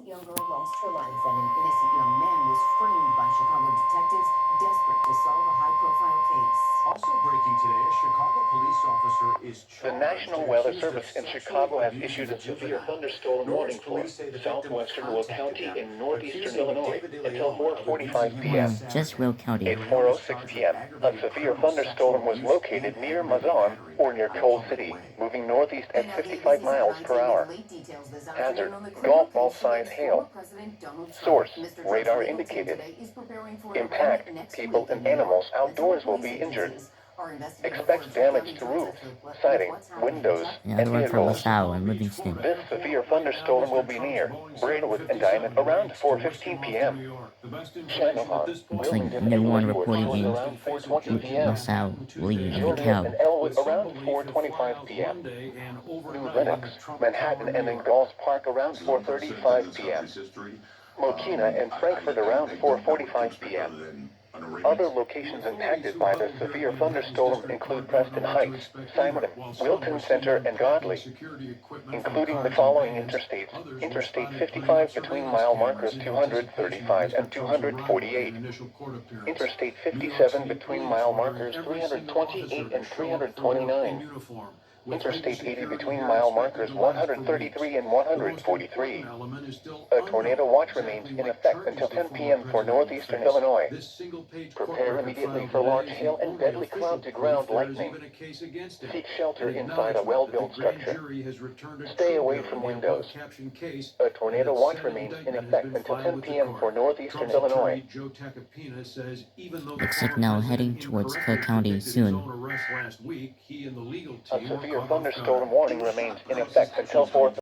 young girl lost her life and an innocent young man was framed by Chicago detectives desperate to solve a high-profile case. Also breaking today, a Chicago police officer is The charged. National Weather Service in Chicago has issued a severe thunderstorm warning for southwestern Will County and northeastern Illinois until 4:45 p.m. Well, just Will County. At 4:06 p.m., a severe thunderstorm was located near Mazon, or near Coal City, moving northeast at 55 miles per hour. Hazard, golf ball size hail. Source, radar indicated. Impact, people and animals outdoors will be injured. Expects damage to roofs, siding, windows, Another and one from vehicles. LaSalle and Livingston. This severe thunderstorm will be near Braidwood and Diamond around 4:15 p.m. Shanahan, Looks like Wilmington, no and one Westport reporting in around 4:20 p.m. LaSalle, Lee, and Joliet DeKalb. and Elwood around 4:25 p.m. New Lenox, Manhattan, and Ingalls Park around 4:35 p.m. Mokina and Frankfurt around 4:45 p.m. Other locations impacted by the severe thunderstorm include Preston Heights, Simonton, Wilton Center, and Godley, including the following interstates: Interstate 55 between mile markers 235 and 248, Interstate 57 between mile markers 328 and 329, Interstate 80 between mile markers 133 and 143. A tornado watch remains in effect until 10 p.m. for northeastern Illinois. Prepare immediately for large hail and deadly cloud-to-ground lightning. Seek shelter inside a well-built structure. Stay away from windows. A tornado watch remains in effect until 10 p.m. for northeastern Illinois. Looks like now heading towards Cook County soon. A severe thunderstorm warning remains in effect until 4:30.